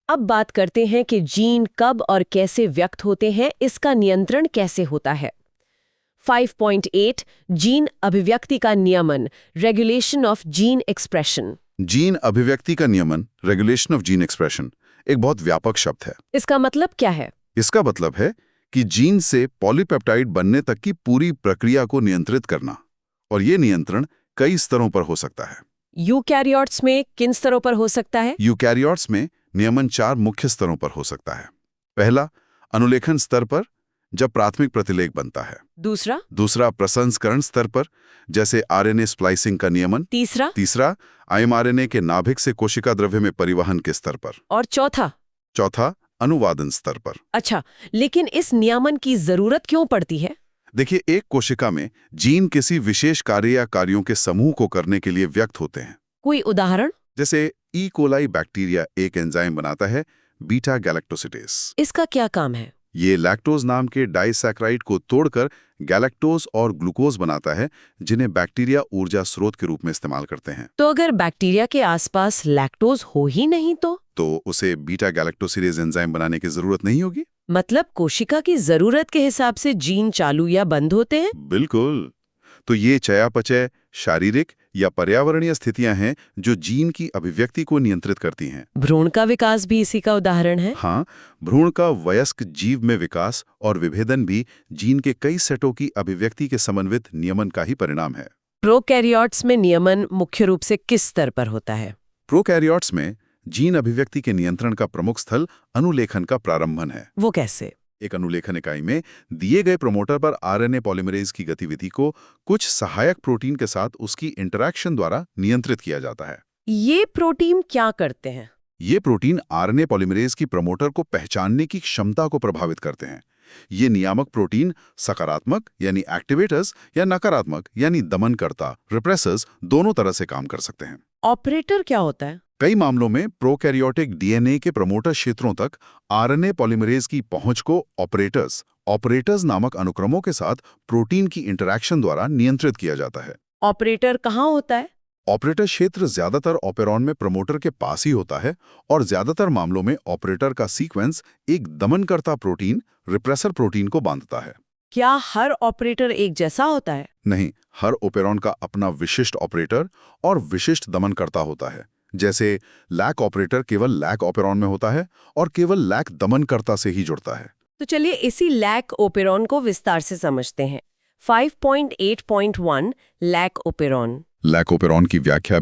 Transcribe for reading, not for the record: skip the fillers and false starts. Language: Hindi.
अब बात करते हैं कि जीन कब और कैसे व्यक्त होते हैं, इसका नियंत्रण कैसे होता है। 5.8 जीन अभिव्यक्ति का नियमन, regulation of gene expression. Gene अभिव्यक्ति का नियमन, रेगुलेशन ऑफ जीन एक्सप्रेशन, एक बहुत व्यापक शब्द है। इसका मतलब क्या है? इसका मतलब है कि जीन से पॉलीपेप्टाइड बनने तक की पूरी प्रक्रिया को नियंत्रित करना, और ये नियंत्रण कई स्तरों पर हो सकता है। यूकैरियोट्स में किन स्तरों पर हो सकता है? यूकैरियोट्स में नियमन 4 मुख्य स्तरों पर हो सकता है। पहला, अनुलेखन स्तर पर, जब प्राथमिक प्रतिलेख बनता है। दूसरा, प्रसंस्करण स्तर पर, जैसे आरएनए स्प्लाइसिंग का नियमन। तीसरा, आरएनए के नाभिक से कोशिका द्रव्य में परिवहन के स्तर पर। और चौथा, अनुवादन स्तर पर। अच्छा, लेकिन इस नियमन की जरूरत क्यों पड़ती है? देखिए, एक कोशिका में जीन किसी विशेष कार्य या कार्यों के समूह को करने के लिए व्यक्त होते हैं। कोई उदाहरण? जैसे ई कोलाई बैक्टीरिया एक एंजाइम बनाता है, बीटा गैलेक्टोसिडेस। इसका क्या काम है? ये लैक्टोज नाम के डाइसैकेराइड को तोड़कर गैलेक्टोज और ग्लूकोज बनाता है, जिन्हें बैक्टीरिया ऊर्जा स्रोत के रूप में इस्तेमाल करते हैं। तो अगर बैक्टीरिया के आसपास लैक्टोज हो ही नहीं तो उसे बीटा गैलेक्टोसिडेज एंजाइम बनाने की जरूरत नहीं होगी। मतलब कोशिका की जरूरत के हिसाब से जीन चालू या बंद होते हैं? बिल्कुल। तो ये चयापचय, शारीरिक या पर्यावरणीय स्थितियां हैं जो जीन की अभिव्यक्ति को नियंत्रित करती हैं। भ्रूण का विकास भी इसी का उदाहरण है। हाँ, भ्रूण का वयस्क जीव में विकास और विभेदन भी जीन के कई सेटों की अभिव्यक्ति के समन्वित नियमन का ही परिणाम है। प्रोकैरियोट्स में नियमन मुख्य रूप से किस स्तर पर होता है? प्रोकैरियोट्स में जीन अभिव्यक्ति के नियंत्रण का प्रमुख स्थल अनुलेखन का प्रारंभन है। वो कैसे? एक अनुलेखन इकाई में दिए गए प्रमोटर पर आरएनए पॉलीमरेज की गतिविधि को कुछ सहायक प्रोटीन के साथ उसकी इंटरैक्शन द्वारा नियंत्रित किया जाता है। ये प्रोटीन क्या करते हैं? ये प्रोटीन आरएनए पॉलीमरेज की प्रमोटर को पहचानने की क्षमता को प्रभावित करते हैं। ये नियामक प्रोटीन सकारात्मक यानी एक्टिवेटर्स या नकारात्मक यानी दमनकर्ता रिप्रेसर्स दोनों तरह से काम कर सकते हैं। ऑपरेटर क्या होता है? कई मामलों में प्रोकैरियोटिक डीएनए के प्रमोटर क्षेत्रों तक आरएनए पॉलीमरेज की पहुंच को ऑपरेटर्स नामक अनुक्रमों के साथ प्रोटीन की इंटरैक्शन द्वारा नियंत्रित किया जाता है। ऑपरेटर कहाँ होता है? ऑपरेटर क्षेत्र ज्यादातर ऑपेरॉन में प्रमोटर के पास ही होता है, और ज्यादातर मामलों में ऑपरेटर का सीक्वेंस एक दमनकर्ता प्रोटीन रिप्रेसर प्रोटीन को बांधता है। क्या हर ऑपरेटर एक जैसा होता है? नहीं, हर ऑपेरॉन का अपना विशिष्ट ऑपरेटर और विशिष्ट दमनकर्ता होता है। जैसे लैक ऑपरेटर केवल लैक ऑपेरॉन में होता है और केवल लैक दमनकर्ता से ही जुड़ता है। तो चलिए इसी लैक ओपेरॉन को विस्तार से समझते हैं। 5.8.1 लैक ओपेरॉन। लैक ऑपेरॉन की व्याख्या